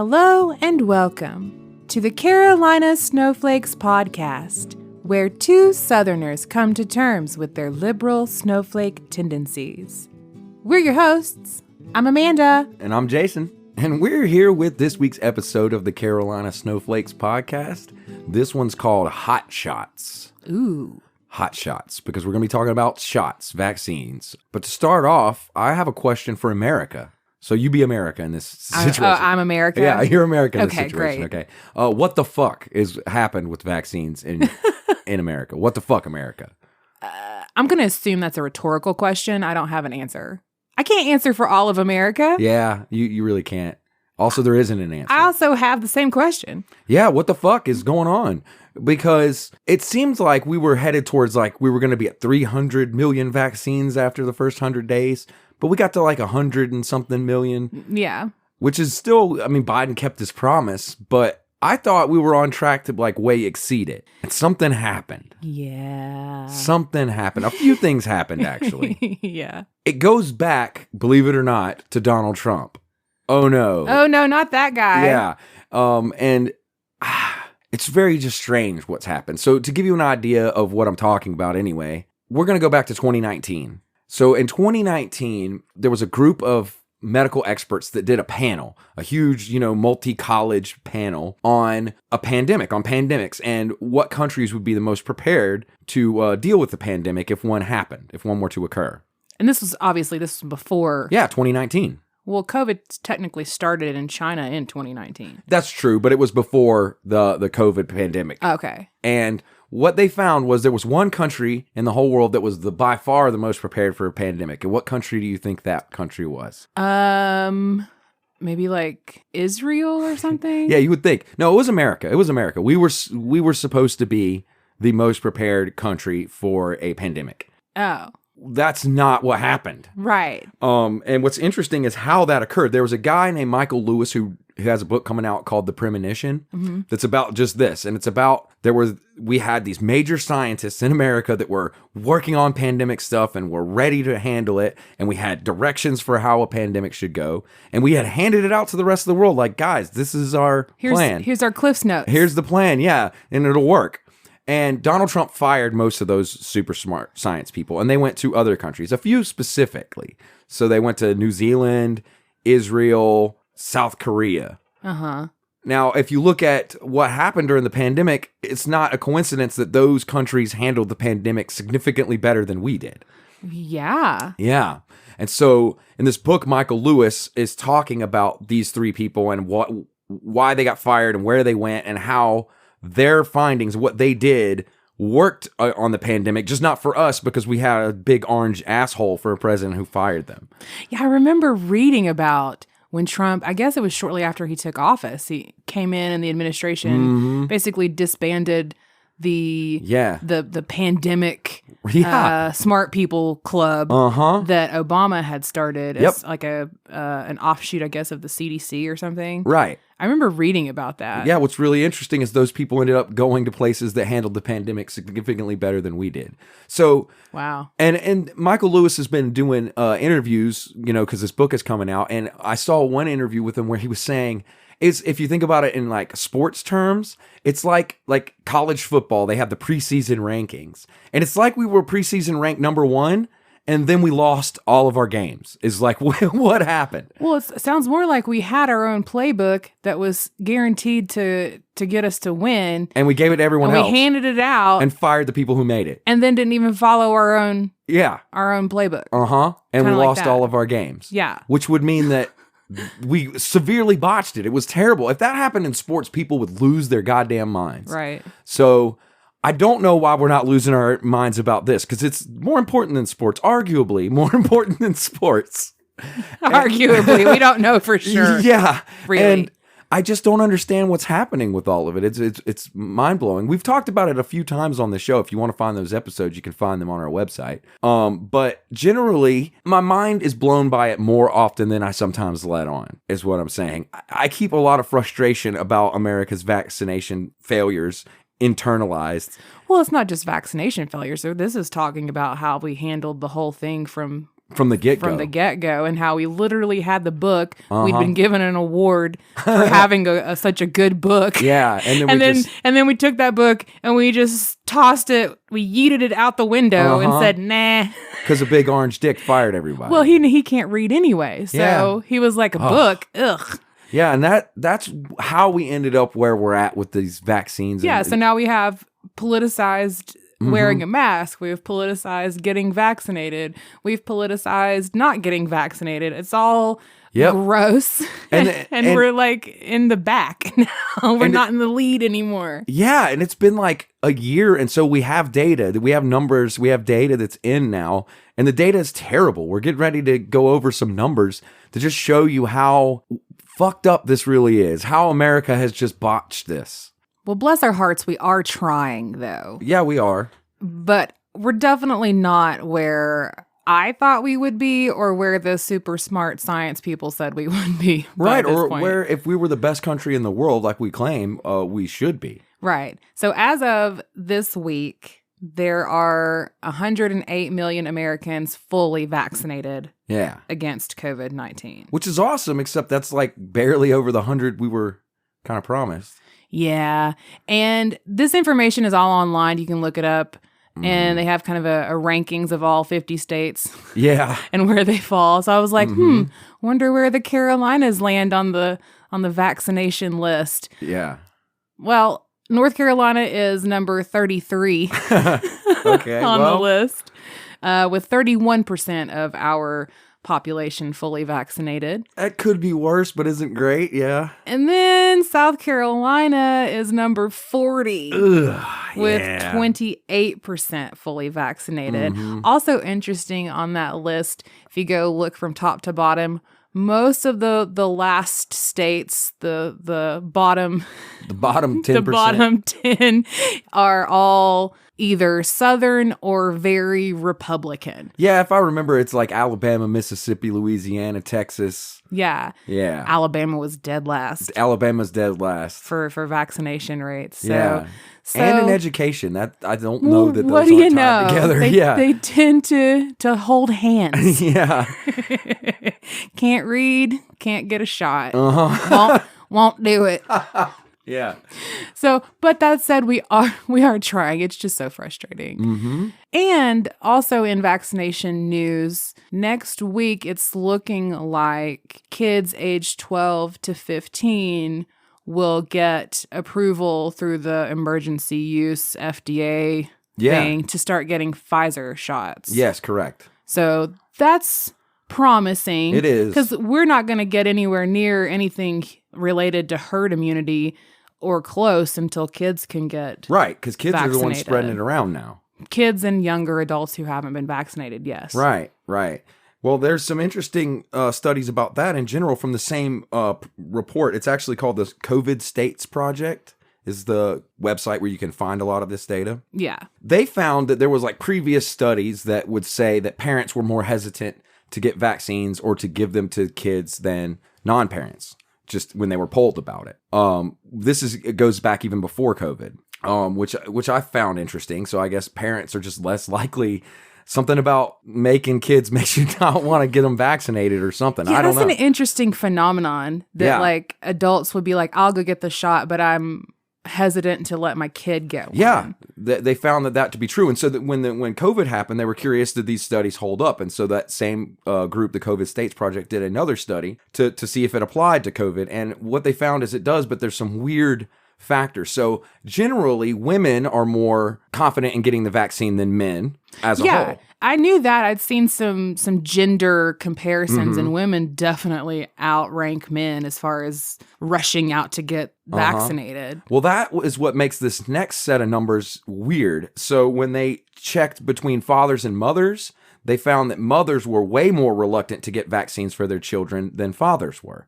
Hello and welcome to the Carolina Snowflakes Podcast, where two Southerners come to terms with their liberal snowflake tendencies. We're your hosts. I'm Amanda. And I'm Jason. And we're here with this week's episode of the Carolina Snowflakes Podcast. This one's called Hot Shots. Ooh. Hot Shots, because we're going to be talking about shots, vaccines. But to start off, I have a question for America. So you be America in this situation. I'm America? Yeah, you're America in this Okay, situation. great. Okay. What the fuck is happened with vaccines in America? What the fuck, America? I'm going to assume that's a rhetorical question. I don't have an answer. I can't answer for all of America. Yeah, you really can't. Also, there isn't an answer. I also have the same question. Yeah, what the fuck is going on? Because it seems like we were headed towards we were going to be at 300 million vaccines after the first 100 days. But we got to 100 and something million. Yeah. Which is still, Biden kept his promise, but I thought we were on track to way exceed it. And something happened. Yeah. Something happened. A few things happened, actually. Yeah. It goes back, believe it or not, to Donald Trump. Oh, no. Oh, no, not that guy. Yeah. It's very just strange what's happened. So to give you an idea of what I'm talking about anyway, we're going to go back to 2019. So in 2019, there was a group of medical experts that did a panel, a huge, multi-college panel on a pandemic, on pandemics, and what countries would be the most prepared to deal with the pandemic if one happened, if one were to occur. And this was before. Yeah, 2019. Well, COVID technically started in China in 2019. That's true, but it was before the COVID pandemic. Okay. And what they found was there was one country in the whole world that was by far the most prepared for a pandemic. And what country do you think that country was? Maybe Israel or something? Yeah, you would think. No, it was America. It was America. We were supposed to be the most prepared country for a pandemic. Oh. That's not what happened. Right. And what's interesting is how that occurred. There was a guy named Michael Lewis who has a book coming out called The Premonition. Mm-hmm. That's about just this. And it's about, we had these major scientists in America that were working on pandemic stuff and were ready to handle it. And we had directions for how a pandemic should go. And we had handed it out to the rest of the world. guys, this is our plan. Here's our Cliff's Notes. Here's the plan. Yeah. And it'll work. And Donald Trump fired most of those super smart science people, and they went to other countries, a few specifically. So they went to New Zealand, Israel, South Korea. Uh-huh. Now, if you look at what happened during the pandemic, it's not a coincidence that those countries handled the pandemic significantly better than we did. Yeah. Yeah. And so in this book, Michael Lewis is talking about these three people and why they got fired and where they went and how their findings, what they did, worked on the pandemic, just not for us because we had a big orange asshole for a president who fired them. Yeah, I remember reading about when Trump, I guess it was shortly after he took office, he came in and the administration basically disbanded the pandemic smart people club that Obama had started as an offshoot, I guess, of the CDC or something. Right. I remember reading about that. Yeah, what's really interesting is those people ended up going to places that handled the pandemic significantly better than we did. So, wow. And Michael Lewis has been doing interviews, because this book is coming out, and I saw one interview with him where he was saying, if you think about it in sports terms, it's like college football. They have the preseason rankings, and it's like we were preseason ranked number 1. And then we lost all of our games. Is what happened? Well, it sounds more like we had our own playbook that was guaranteed to get us to win. And we gave it to everyone else. We handed it out. And fired the people who made it. And then didn't even follow our own playbook. Uh-huh. And Kinda we like lost that. all of our games. Yeah. Which would mean that we severely botched it. It was terrible. If that happened in sports, people would lose their goddamn minds. Right. So I don't know why we're not losing our minds about this, because it's more important than sports, arguably more important than sports. Arguably, we don't know for sure. Yeah. Really. And I just don't understand what's happening with all of it. It's mind-blowing. We've talked about it a few times on the show. If you want to find those episodes, you can find them on our website. But generally, my mind is blown by it more often than I sometimes let on, is what I'm saying. I keep a lot of frustration about America's vaccination failures internalized. Well, it's not just vaccination failures. So this is talking about how we handled the whole thing from From the get-go. From the get-go, and how we literally had the book. We'd been given an award for having such a good book. Yeah, and then we took that book and we just tossed it. We yeeted it out the window and said, "Nah," because a big orange dick fired everybody. Well, he can't read anyway, so he was like, a book. Ugh. Yeah, and that's how we ended up where we're at with these vaccines. Yeah, so now we have politicized wearing a mask. We've politicized getting vaccinated. We've politicized not getting vaccinated. It's all gross. And we're like in the back now. We're not in the lead anymore. Yeah, and it's been like a year. And so we have data. We have numbers. We have data that's in now. And the data is terrible. We're getting ready to go over some numbers to just show you how fucked up this really is. How America has just botched this. Well, bless our hearts, we are trying, though. Yeah, we are. But we're definitely not where I thought we would be or where the super smart science people said we would be. Right, or where if we were the best country in the world, like we claim, we should be. Right. So as of this week, there are 108 million Americans fully vaccinated against COVID-19. Which is awesome, except that's like barely over the 100 we were kind of promised. Yeah. And this information is all online. You can look it up. And they have kind of a rankings of all 50 states. Yeah. And where they fall. So I was like, wonder where the Carolinas land on the vaccination list. Yeah. Well, North Carolina is number 33 on the list, with 31% of our population fully vaccinated. That could be worse, but isn't great, yeah. And then South Carolina is number 40 with 28% fully vaccinated. Also interesting on that list, if you go look from top to bottom, most of the last states, the bottom 10%. The bottom 10 are all either Southern or very Republican. Yeah, if I remember, it's like Alabama, Mississippi, Louisiana, Texas. Yeah. Yeah. Alabama was dead last. Alabama's dead last. For vaccination rates. So, yeah. So, and in education. That I don't know that those what do aren't you tied know? together. They tend to hold hands. Yeah. Can't read, can't get a shot. Won't do it. Yeah. So, but that said, we are trying. It's just so frustrating. And also in vaccination news, next week, it's looking like kids aged 12 to 15 will get approval through the emergency use FDA thing to start getting Pfizer shots. Yes, correct. So that's promising. It is. Because we're not going to get anywhere near anything related to herd immunity or close until kids can get right, because kids vaccinated. are the ones spreading it around now. Kids and younger adults who haven't been vaccinated, yes. Right. Well, there's some interesting studies about that in general from the same report. It's actually called the COVID States Project, is the website where you can find a lot of this data. Yeah. They found that there was like previous studies that would say that parents were more hesitant to get vaccines or to give them to kids than non-parents, just when they were polled about it. It goes back even before COVID, which I found interesting. So I guess parents are just less likely. Something about making kids makes you not want to get them vaccinated or something. I don't know. That's an interesting phenomenon that like adults would be like, I'll go get the shot, but I'm hesitant to let my kid get one. Yeah, they found that to be true. And so that when COVID happened, they were curious, did these studies hold up? And so that same group, the COVID States Project, did another study to see if it applied to COVID. And what they found is it does, but there's some weird factors. So generally, women are more confident in getting the vaccine than men as a whole. I knew that. I'd seen some gender comparisons, and women definitely outrank men as far as rushing out to get vaccinated. Well, that is what makes this next set of numbers weird. So when they checked between fathers and mothers, they found that mothers were way more reluctant to get vaccines for their children than fathers were.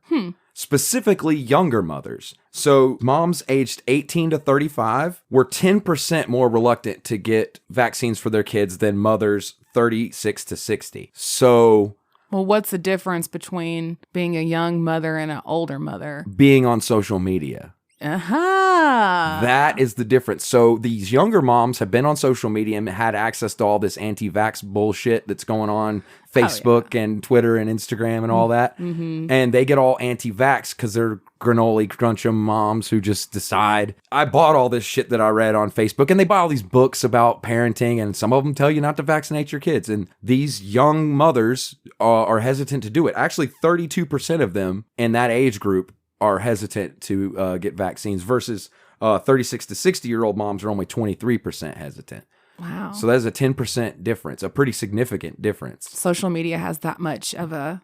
Specifically younger mothers. So moms aged 18 to 35 were 10% more reluctant to get vaccines for their kids than mothers 36 to 60. So, well, what's the difference between being a young mother and an older mother? Being on social media. That is the difference. So these younger moms have been on social media and had access to all this anti-vax bullshit that's going on Facebook and Twitter and Instagram and all that. Mm-hmm. And they get all anti-vax because they're granola crunchum moms who just decide. I bought all this shit that I read on Facebook, and they buy all these books about parenting, and some of them tell you not to vaccinate your kids. And these young mothers are hesitant to do it. Actually, 32% of them in that age group are hesitant to get vaccines versus 36 to 60-year-old moms are only 23% hesitant. Wow. So that's a 10% difference, a pretty significant difference. Social media has that much of a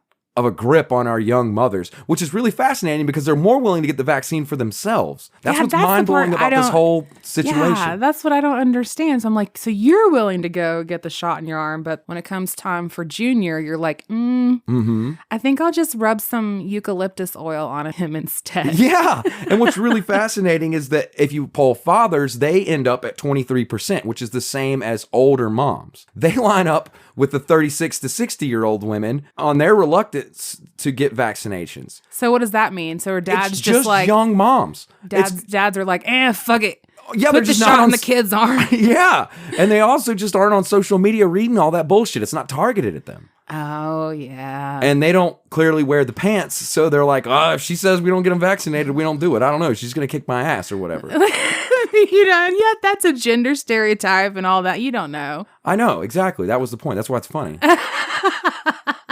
grip on our young mothers, which is really fascinating because they're more willing to get the vaccine for themselves. That's what's mind-blowing about this whole situation. Yeah, that's what I don't understand. So I'm like, so you're willing to go get the shot in your arm, but when it comes time for Junior, you're like, I think I'll just rub some eucalyptus oil on him instead. Yeah. And what's really fascinating is that if you poll fathers, they end up at 23%, which is the same as older moms. They line up with the 36 to 60-year-old women on their reluctance to get vaccinations. So what does that mean? So are dads it's just like young moms? Dads are like, fuck it. Yeah, put the shot on the kid's arm. Yeah, and they also just aren't on social media reading all that bullshit. It's not targeted at them. Oh yeah. And they don't clearly wear the pants, so they're like, if she says we don't get them vaccinated, we don't do it. I don't know. She's gonna kick my ass or whatever. And yet that's a gender stereotype and all that. You don't know. I know, exactly. That was the point. That's why it's funny.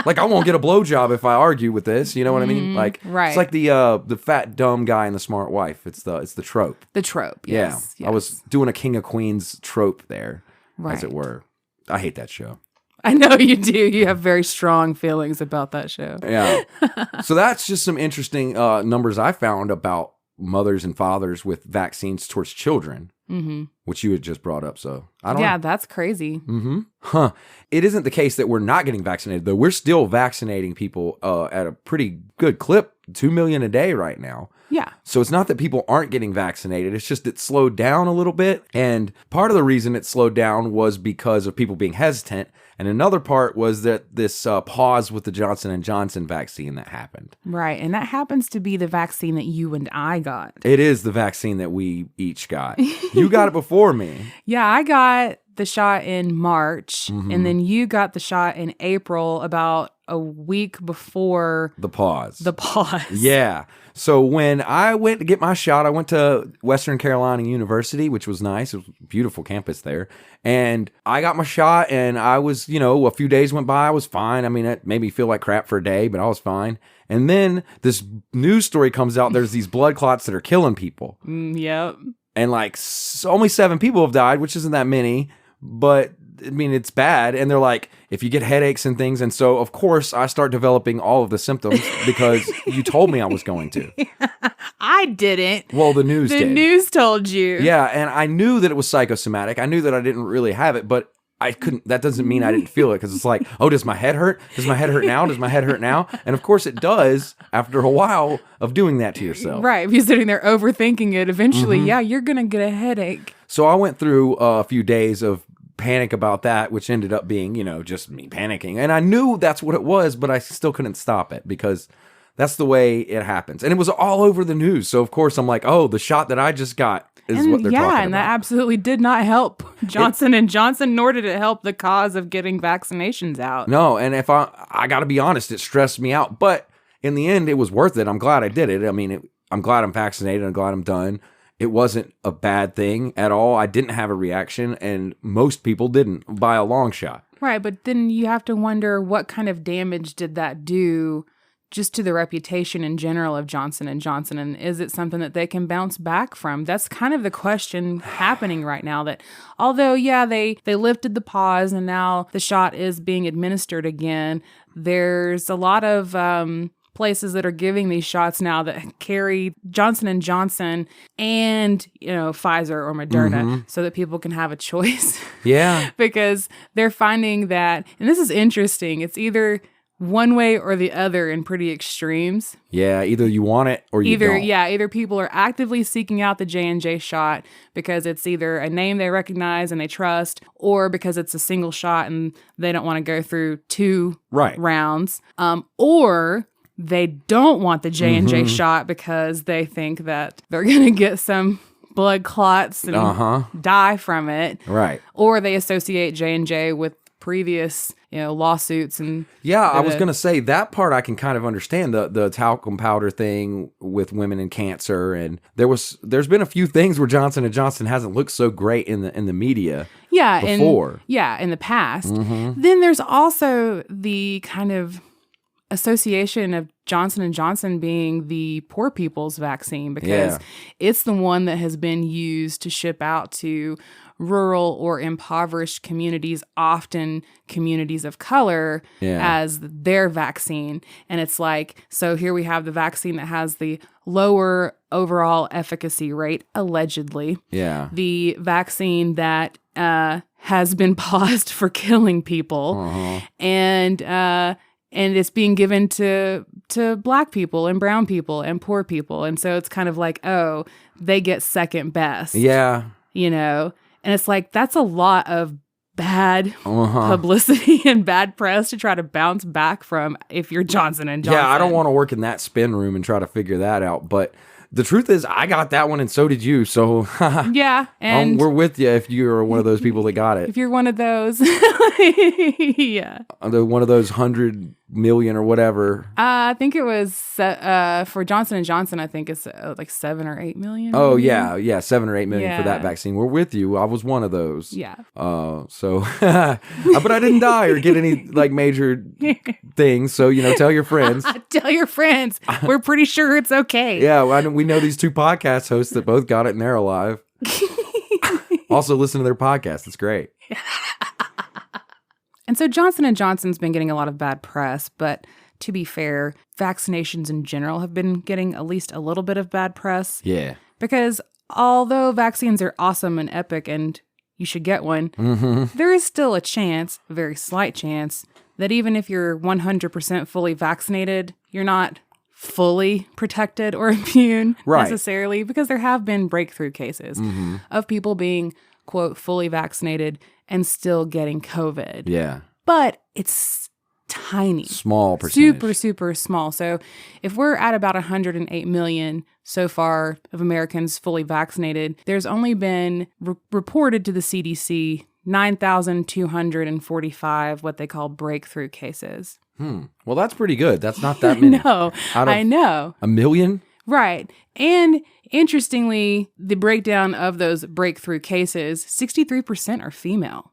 Like, I won't get a blowjob if I argue with this. You know what I mean? Like, right. It's like the fat dumb guy and the smart wife. It's the trope. The trope. Yes. Yeah. Yes. I was doing a King of Queens trope there, as it were. I hate that show. I know you do. You have very strong feelings about that show. Yeah. So that's just some interesting numbers I found about mothers and fathers with vaccines towards children, which you had just brought up. So I don't know. Yeah, that's crazy. It isn't the case that we're not getting vaccinated, though. We're still vaccinating people at a pretty good clip, 2 million a day right now. Yeah. So it's not that people aren't getting vaccinated. It's just it slowed down a little bit. And part of the reason it slowed down was because of people being hesitant. And another part was that this pause with the Johnson & Johnson vaccine that happened. Right. And that happens to be the vaccine that you and I got. It is the vaccine that we each got. You got it before me. Yeah, I got the shot in March. And then you got the shot in April, about a week before the pause. Yeah. So when I went to get my shot, I went to Western Carolina University, which was nice. It was a beautiful campus there. And I got my shot and I was, a few days went by. I was fine. I mean, it made me feel like crap for a day, but I was fine. And then this news story comes out. There's these blood clots that are killing people. Yep. And only 7 people have died, which isn't that many. But I mean, it's bad. And they're like, if you get headaches and things. And so, of course, I start developing all of the symptoms because you told me I was going to. I didn't. Well, the news did. The news told you. Yeah. And I knew that it was psychosomatic. I knew that I didn't really have it, but I couldn't. That doesn't mean I didn't feel it because it's like, does my head hurt? Does my head hurt now? Does my head hurt now? And of course it does after a while of doing that to yourself. Right. If you're sitting there overthinking it, eventually, you're going to get a headache. So I went through a few days of panic about that, which ended up being, just me panicking. And I knew that's what it was, but I still couldn't stop it because that's the way it happens. And it was all over the news. So of course I'm like, the shot that I just got is what they're talking about. Yeah, and that absolutely did not help Johnson & Johnson, nor did it help the cause of getting vaccinations out. No, and if I got to be honest, it stressed me out. But in the end, it was worth it. I'm glad I did it. I mean, I'm glad I'm vaccinated. I'm glad I'm done. It wasn't a bad thing at all. I didn't have a reaction, and most people didn't by a long shot. Right, but then you have to wonder what kind of damage did that do just to the reputation in general of Johnson & Johnson, and is it something that they can bounce back from? That's kind of the question happening right now, that although, they lifted the pause and now the shot is being administered again, there's a lot of places that are giving these shots now that carry Johnson & Johnson and, Pfizer or Moderna so that people can have a choice. Yeah. Because they're finding that, and this is interesting, it's either one way or the other in pretty extremes. Yeah, either you want it or you don't. Yeah, either people are actively seeking out the J&J shot because it's either a name they recognize and they trust, or because it's a single shot and they don't want to go through 2 rounds, or they don't want the J&J shot because they think that they're going to get some blood clots and die from it. Right. Or they associate J&J with previous, lawsuits and I was gonna say that part I can kind of understand, the talcum powder thing with women and cancer, and there's been a few things where Johnson & Johnson hasn't looked so great in the media before. In the past. Then there's also the kind of association of Johnson & Johnson being the poor people's vaccine because it's the one that has been used to ship out to rural or impoverished communities, often communities of color, as their vaccine. And it's like, so here we have the vaccine that has the lower overall efficacy rate, allegedly. Yeah. The vaccine that has been paused for killing people. And it's being given to Black people and brown people and poor people. And so it's kind of like, oh, they get second best. Yeah. And it's like, that's a lot of bad publicity and bad press to try to bounce back from if you're Johnson & Johnson. Yeah, I don't want to work in that spin room and try to figure that out. But the truth is, I got that one and so did you. So yeah, and we're with you if you're one of those people that got it. If you're one of those. Yeah. One of those 100 million or whatever. I think it was for Johnson & Johnson, I think it's like 7 or 8 million. Oh, maybe? Yeah, 7 or 8 million for that vaccine. We're with you. I was one of those. Yeah. So, but I didn't die or get any like major things. So, tell your friends. Tell your friends. We're pretty sure it's okay. Yeah, we know these 2 podcast hosts that both got it and they're alive. Also, listen to their podcast. It's great. And so Johnson & Johnson's been getting a lot of bad press, but to be fair, vaccinations in general have been getting at least a little bit of bad press. Yeah. Because although vaccines are awesome and epic and you should get one, there is still a chance, a very slight chance, that even if you're 100% fully vaccinated, you're not fully protected or immune necessarily, because there have been breakthrough cases of people being, quote, fully vaccinated and still getting COVID. Yeah. But it's tiny. Small percentage. Super, super small. So if we're at about 108 million so far of Americans fully vaccinated, there's only been reported to the CDC 9,245 what they call breakthrough cases. Well, that's pretty good. That's not that many. No, I know. A million? Right. And interestingly, the breakdown of those breakthrough cases, 63% are female.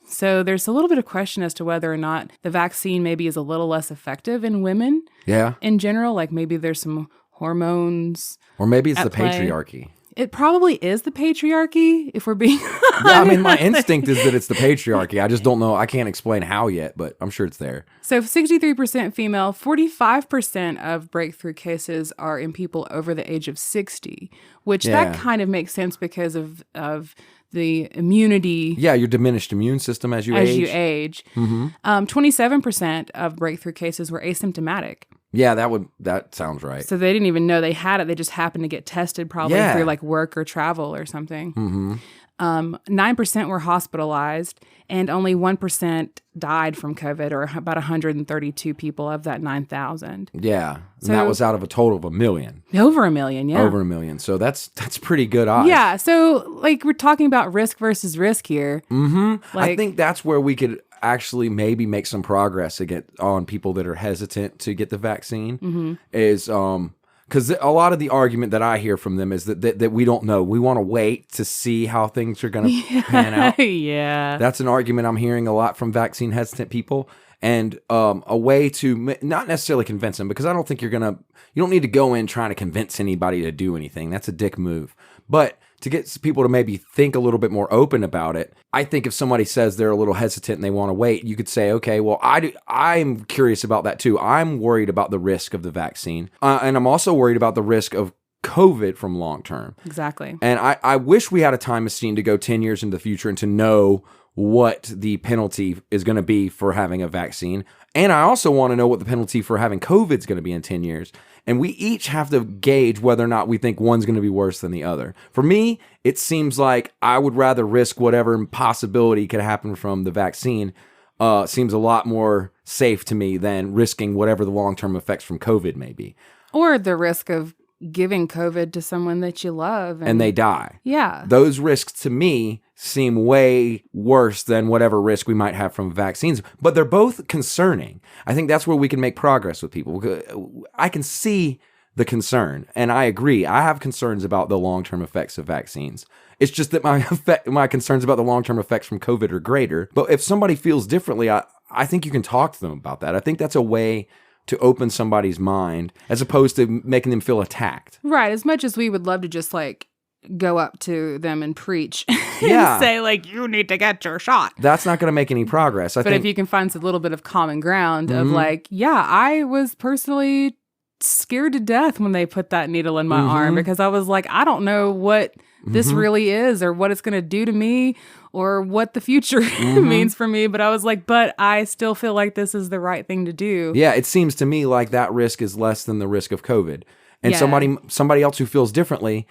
So there's a little bit of question as to whether or not the vaccine maybe is a little less effective in women. Yeah. In general, like maybe there's some hormones. Or maybe it's the play. Patriarchy. It probably is the patriarchy, if we're being Yeah, I mean, my instinct is that it's the patriarchy. I just don't know. I can't explain how yet, but I'm sure it's there. So 63% female, 45% of breakthrough cases are in people over the age of 60, which that kind of makes sense because of the immunity. Yeah, your diminished immune system as you age. 27% of breakthrough cases were asymptomatic. Yeah, that sounds right. So they didn't even know they had it. They just happened to get tested probably through like work or travel or something. 9% were hospitalized and only 1% died from COVID, or about 132 people of that 9,000. Yeah. And that was out of a total of 1 million. Over 1 million, yeah. Over 1 million. So that's pretty good odds. Yeah. So like we're talking about risk versus risk here. I think that's where we could actually maybe make some progress on people that are hesitant to get the vaccine is because a lot of the argument that I hear from them is that we don't know. We want to wait to see how things are going to pan out. Yeah. That's an argument I'm hearing a lot from vaccine hesitant people. And a way to not necessarily convince them, because I don't think you don't need to go in trying to convince anybody to do anything. That's a dick move. But to get people to maybe think a little bit more open about it, I think if somebody says they're a little hesitant and they want to wait, you could say, okay, well, I'm curious about that too. I'm worried about the risk of the vaccine. And I'm also worried about the risk of COVID from long term. Exactly. And I wish we had a time machine to go 10 years into the future and to know what the penalty is going to be for having a vaccine. And I also want to know what the penalty for having COVID is going to be in 10 years. And we each have to gauge whether or not we think one's going to be worse than the other. For me, it seems like I would rather risk whatever possibility could happen from the vaccine seems a lot more safe to me than risking whatever the long-term effects from COVID may be. Or the risk of giving COVID to someone that you love. And they die. Yeah. Those risks to me seem way worse than whatever risk we might have from vaccines. But they're both concerning. I think that's where we can make progress with people. I can see the concern, and I agree. I have concerns about the long-term effects of vaccines. It's just that my concerns about the long-term effects from COVID are greater. But if somebody feels differently, I think you can talk to them about that. I think that's a way to open somebody's mind as opposed to making them feel attacked. Right. As much as we would love to just like go up to them and preach and say like, you need to get your shot. That's not going to make any progress. But if you can find a little bit of common ground of like, yeah, I was personally scared to death when they put that needle in my arm because I was like, I don't know what this really is or what it's going to do to me or what the future means for me. But I was like, but I still feel like this is the right thing to do. Yeah, it seems to me like that risk is less than the risk of COVID. And somebody else who feels differently,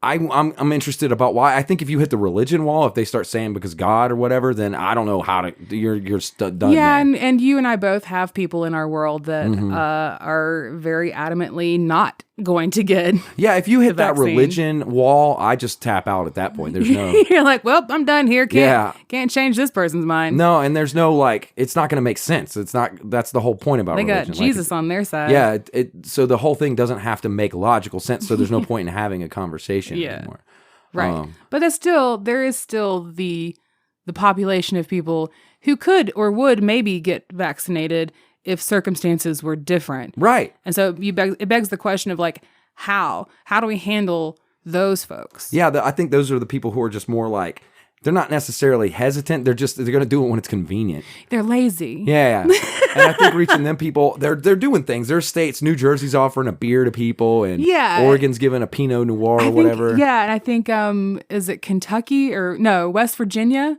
I'm interested about why. I think if you hit the religion wall, if they start saying because God or whatever, then I don't know how to. You're done. Yeah, and you and I both have people in our world that are very adamantly not going to get. Yeah, if you hit that religion wall, I just tap out at that point. There's no. You're like, well, I'm done here. Can't change this person's mind. No, and there's no like. It's not going to make sense. It's not. That's the whole point about religion. They got Jesus on their side. Yeah. So the whole thing doesn't have to make logical sense. So there's no point in having a conversation anymore. Right. But there is still the population of people who could or would maybe get vaccinated if circumstances were different. Right. And so it begs the question of like, how do we handle those folks? Yeah. I think those are the people who are just more like, they're not necessarily hesitant. They're going to do it when it's convenient. They're lazy. Yeah. And I think reaching them people, they're doing things. There's states, New Jersey's offering a beer to people, and Oregon's giving a Pinot Noir or whatever. Yeah, and I think is it Kentucky or no West Virginia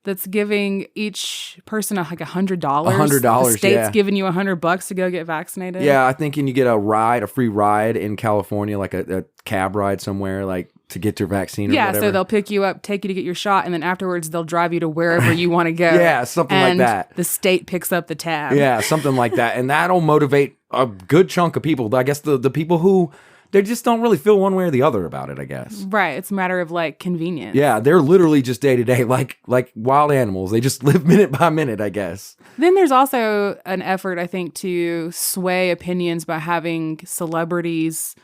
that's giving each person like $100. $100. The state's giving you $100 to go get vaccinated. Yeah, I think, and you get a free ride in California, like a cab ride somewhere, like to get your vaccine or whatever. Yeah, so they'll pick you up, take you to get your shot, and then afterwards they'll drive you to wherever you want to go. Yeah, something like that. The state picks up the tab. Yeah, something like that. And that'll motivate a good chunk of people. I guess the people who, they just don't really feel one way or the other about it, I guess. Right. It's a matter of like convenience. Yeah, they're literally just day to day, like wild animals. They just live minute by minute, I guess. Then there's also an effort, I think, to sway opinions by having celebrities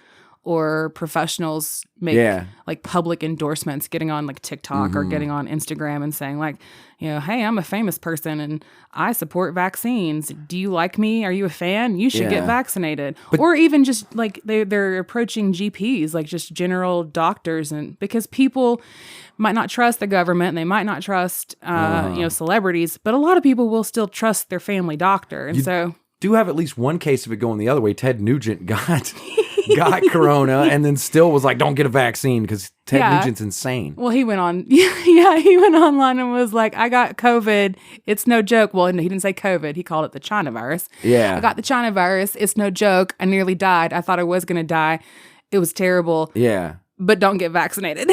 or professionals make like public endorsements, getting on like TikTok or getting on Instagram and saying like, hey, I'm a famous person and I support vaccines. Do you like me? Are you a fan? You should get vaccinated. Or even just like they're approaching GPs, like just general doctors, and because people might not trust the government and they might not trust celebrities, but a lot of people will still trust their family doctor. And so do have at least one case of it going the other way. Ted Nugent got corona and then still was like, don't get a vaccine because Ted Nugent's insane. Well, he went on. He went online and was like, I got COVID. It's no joke. Well, he didn't say COVID. He called it the China virus. Yeah. I got the China virus. It's no joke. I nearly died. I thought I was going to die. It was terrible. Yeah. But don't get vaccinated.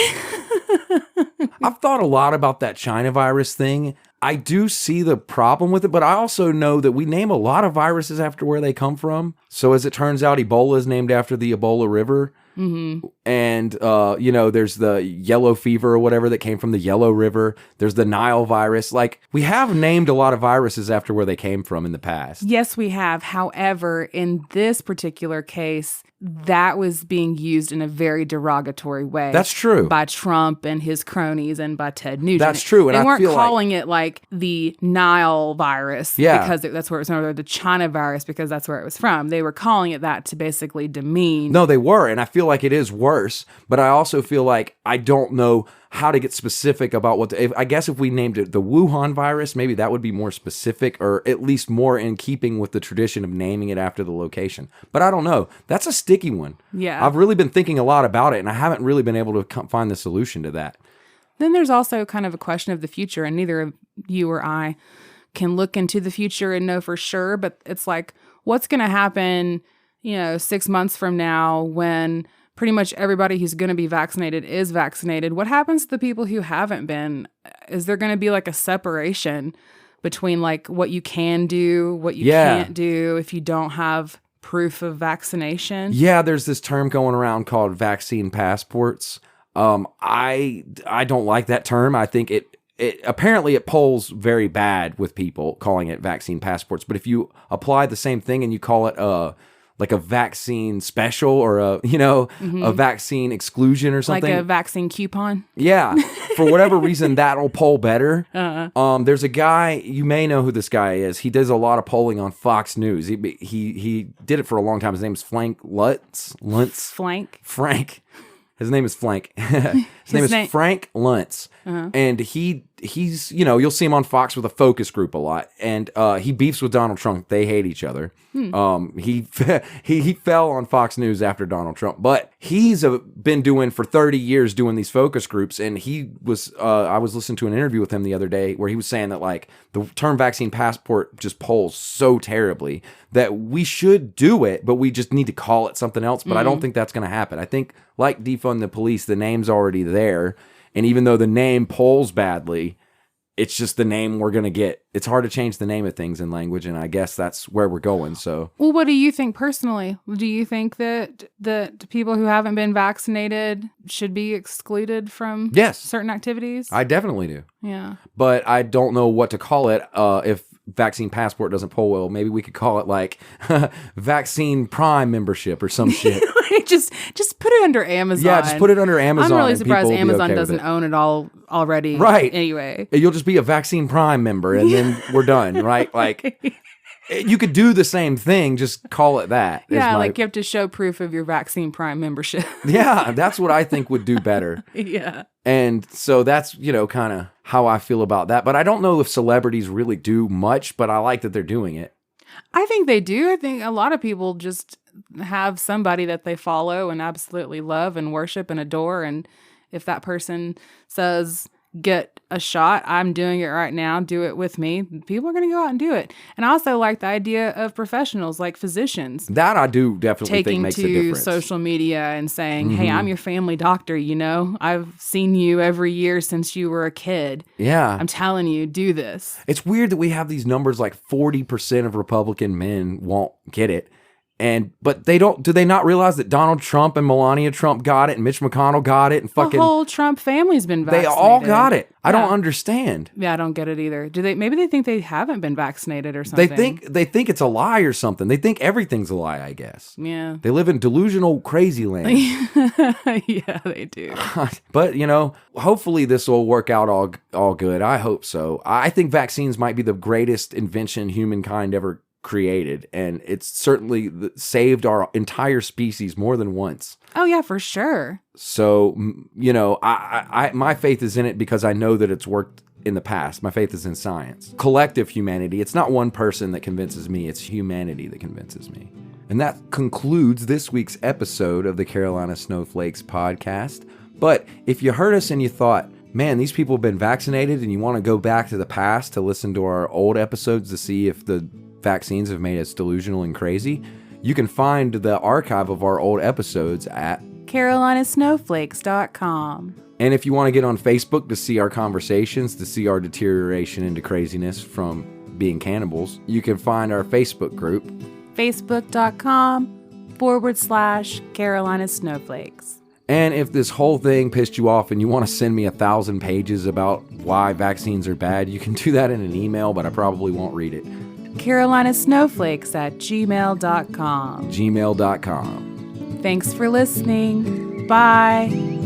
I've thought a lot about that China virus thing. I do see the problem with it, but I also know that we name a lot of viruses after where they come from. So as it turns out, Ebola is named after the Ebola River. Mm-hmm. And, there's the yellow fever or whatever that came from the Yellow River. There's the Nile virus. Like, we have named a lot of viruses after where they came from in the past. Yes, we have. However, in this particular case, that was being used in a very derogatory way. That's true. By Trump and his cronies and by Ted Nugent. That's true. And they weren't calling it like the Nile virus because that's where it was from, or the China virus because that's where it was from. They were calling it that to basically demean. No, they were. And I feel like it is worse. But I also feel like I don't know how to get specific about I guess if we named it the Wuhan virus, maybe that would be more specific or at least more in keeping with the tradition of naming it after the location. But I don't know. That's a sticky one. Yeah. I've really been thinking a lot about it and I haven't really been able to find the solution to that. Then there's also kind of a question of the future, and neither of you or I can look into the future and know for sure, but it's like, what's going to happen, 6 months from now when pretty much everybody who's going to be vaccinated is vaccinated? What happens to the people who haven't been? Is there going to be like a separation between like what you can do, what you can't do if you don't have proof of vaccination. Yeah, there's this term going around called vaccine passports. I don't like that term. I think it apparently it polls very bad with people calling it vaccine passports. But if you apply the same thing and you call it like a vaccine special or a vaccine exclusion or something, like a vaccine coupon. Yeah, for whatever reason that'll poll better. There's a guy, you may know who this guy is. He does a lot of polling on Fox News. He did it for a long time. His name's Frank Luntz. Frank. His name is Frank. His name is Frank Luntz. And he's, you'll see him on Fox with a focus group a lot. And he beefs with Donald Trump. They hate each other. He fell on Fox News after Donald Trump. But he's been doing for 30 years doing these focus groups. And he was, I was listening to an interview with him the other day where he was saying that like the term vaccine passport just polls so terribly that we should do it, but we just need to call it something else. But I don't think that's going to happen. I think like defund the police, the name's already there. And even though the name polls badly, it's just the name we're going to get. It's hard to change the name of things in language, and I guess that's where we're going. So, well, what do you think personally? Do you think that people who haven't been vaccinated should be excluded from certain activities? I definitely do. Yeah. But I don't know what to call it if vaccine passport doesn't poll well. Maybe we could call it like vaccine prime membership or some shit. just put it under Amazon. Yeah, just put it under Amazon. I'm really surprised Amazon doesn't own it all already. Right. Anyway. You'll just be a vaccine prime member and then we're done, right? Like you could do the same thing, just call it that. Yeah, like you have to show proof of your vaccine prime membership. Yeah, that's what I think would do better. Yeah. And so that's, kind of how I feel about that. But I don't know if celebrities really do much, but I like that they're doing it. I think they do. I think a lot of people just have somebody that they follow and absolutely love and worship and adore. And if that person says, get a shot, I'm doing it right now, do it with me, people are going to go out and do it. And I also like the idea of professionals like physicians. That I do definitely think makes a difference. Taking to social media and saying, hey, I'm your family doctor, I've seen you every year since you were a kid. Yeah. I'm telling you, do this. It's weird that we have these numbers like 40% of Republican men won't get it. But do they not realize that Donald Trump and Melania Trump got it and Mitch McConnell got it and fucking the whole Trump family's been vaccinated. They all got it. I don't understand. Yeah, I don't get it either. Maybe they think they haven't been vaccinated or something. They think it's a lie or something. They think everything's a lie, I guess. Yeah. They live in delusional crazy land. Yeah, they do. But, hopefully this will work out all good. I hope so. I think vaccines might be the greatest invention humankind ever created, and it's certainly saved our entire species more than once. Oh yeah, for sure. So I my faith is in it because I know that it's worked in the past. My faith is in science, collective humanity. It's not one person that convinces me, it's humanity that convinces me. And that concludes this week's episode of the Carolina Snowflakes Podcast. But if you heard us and you thought, man, these people have been vaccinated, and you want to go back to the past to listen to our old episodes to see if the vaccines have made us delusional and crazy, you can find the archive of our old episodes at carolinasnowflakes.com. And if you want to get on Facebook to see our conversations, to see our deterioration into craziness from being cannibals, you can find our Facebook group, facebook.com/Carolina Snowflakes. And if this whole thing pissed you off and you want to send me 1,000 pages about why vaccines are bad, you can do that in an email, but I probably won't read it. carolinasnowflakes@gmail.com. gmail.com. Thanks for listening. Bye.